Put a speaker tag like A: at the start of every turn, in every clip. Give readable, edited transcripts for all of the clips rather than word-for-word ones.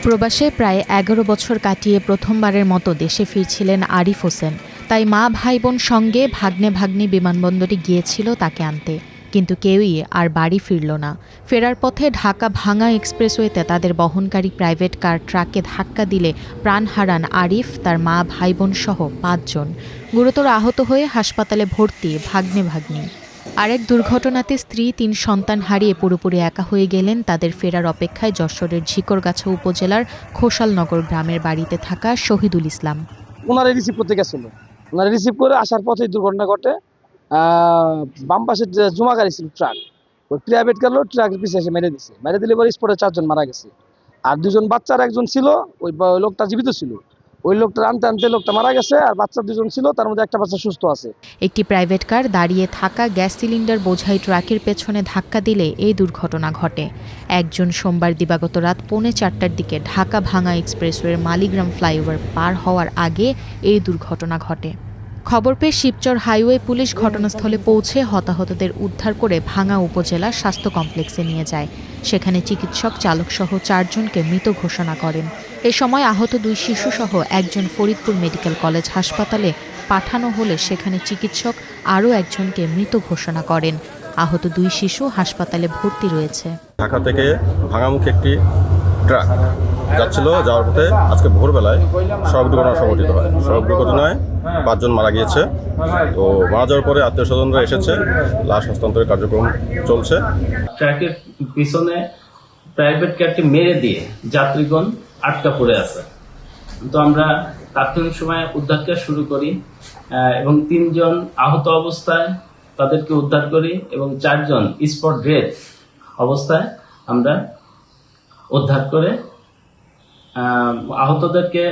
A: প্রবাসে প্রায় ১১ বছর কাটিয়ে প্রথমবারের মতো দেশে ফিরছিলেন আরিফ হোসেন। তাই মা ভাই বোন সঙ্গে ভাগ্নে বিমানবন্দরে গিয়েছিল তাকে আনতে, কিন্তু কেউই আর বাড়ি ফিরল না। ফেরার পথে ঢাকা ভাঙা এক্সপ্রেসওয়েতে তাদের বহনকারী প্রাইভেট কার ট্রাকে ধাক্কা দিলে প্রাণ হারান আরিফ, তার মা ভাই বোন সহ ৫ জন। গুরুতর আহত হয়ে হাসপাতালে ভর্তি ভাগ্নি। আরেক দুর্ঘটনাতে স্ত্রী ৩ সন্তান হারিয়ে পুরোপুরি একা হয়ে গেলেন তাদের ফেরার অপেক্ষায় যশোরের ঝিকরগাছা উপজেলার খোসালনগর গ্রামের বাড়িতে থাকা শহীদুল ইসলাম।
B: ওনারা রিসিভ করতে গেছিল, ওনারা রিসিভ করে আসার পথে দুর্ঘটনা ঘটে। বাম পাশে জমা গাড়ি ছিল ট্রাক, ওই প্রাইভেট গেল ট্রাকের পিছিয়ে এসে মেরে দিলে পরে স্পটে 4 জন মারা গেছে। আর 2 জন বাচ্চার একজন ছিল, ওই লোকটা জীবিত ছিল, ওই লোকটা আনতে লোকটা মারা গেছে। আর বাচ্চা 2 জন ছিল, তার মধ্যে একটা বাচ্চা সুস্থ আছে।
A: একটি প্রাইভেট কার দাঁড়িয়ে থাকা গ্যাস সিলিন্ডার বোঝাই ট্রাকের পেছনে ধাক্কা দিলে এই দুর্ঘটনা ঘটে। একজন সোমবার দিবাগত রাত 3:45টার দিকে ঢাকা ভাঙা এক্সপ্রেসওয়ের মালিগ্রাম ফ্লাইওভার পার হওয়ার আগে এই দুর্ঘটনা ঘটে। খবর পেয়ে শিবচর হাইওয়ে পুলিশ ঘটনাস্থলে পৌঁছে হতাহতদের উদ্ধার করে ভাঙা উপজেলা স্বাস্থ্য কমপ্লেক্সে নিয়ে যায়। সেখানে চিকিৎসক চালকসহ 4 জনকে মৃত ঘোষণা করেন। এ সময় আহত 2 শিশুসহ একজন ফরিদপুর মেডিকেল কলেজ হাসপাতালে পাঠানো হলে সেখানে চিকিৎসক আরও একজনকে মৃত ঘোষণা করেন। আহত 2 শিশু হাসপাতালে ভর্তি রয়েছে।
C: ঢাকা থেকে ভাঙামুখী একটি ট্রাক যাচ্ছিল, যাওয়ার পথে আজকে ভোরবেলায় সড়ক দুর্ঘটনা সংঘটিত হয়। সড়ক দুর্ঘটনায় 5 জন মারা গিয়েছে। তো মারা যাওয়ার পরে আত্মীয় স্বজনরা এসেছে, লাশ হস্তান্তরের কার্যক্রম চলছে।
D: ট্রাকের পিছনে প্রাইভেট কারটি মেরে দিয়ে যাত্রীগণ আটকা পড়ে আছে। তো আমরা তাৎক্ষণিক সময়ে উদ্ধার কাজ শুরু করি এবং 3 জন আহত অবস্থায় তাদেরকে উদ্ধার করি এবং 4 জন স্পট ডেথ অবস্থায় আমরা উদ্ধার করে আহতদেরকে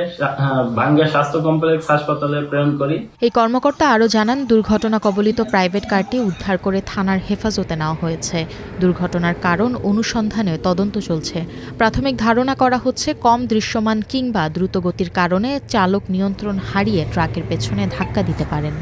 D: ভাঙ্গা স্বাস্থ্য কমপ্লেক্স হাসপাতালে প্রেরণ করি।
A: এই কর্মকর্তা আরও জানান, দুর্ঘটনা কবলিত প্রাইভেট কারটি উদ্ধার করে থানার হেফাজতে নেওয়া হয়েছে। দুর্ঘটনার কারণ অনুসন্ধানে তদন্ত চলছে। প্রাথমিক ধারণা করা হচ্ছে কম দৃশ্যমান কিংবা দ্রুতগতির কারণে চালক নিয়ন্ত্রণ হারিয়ে ট্রাকের পেছনে ধাক্কা দিতে পারেন।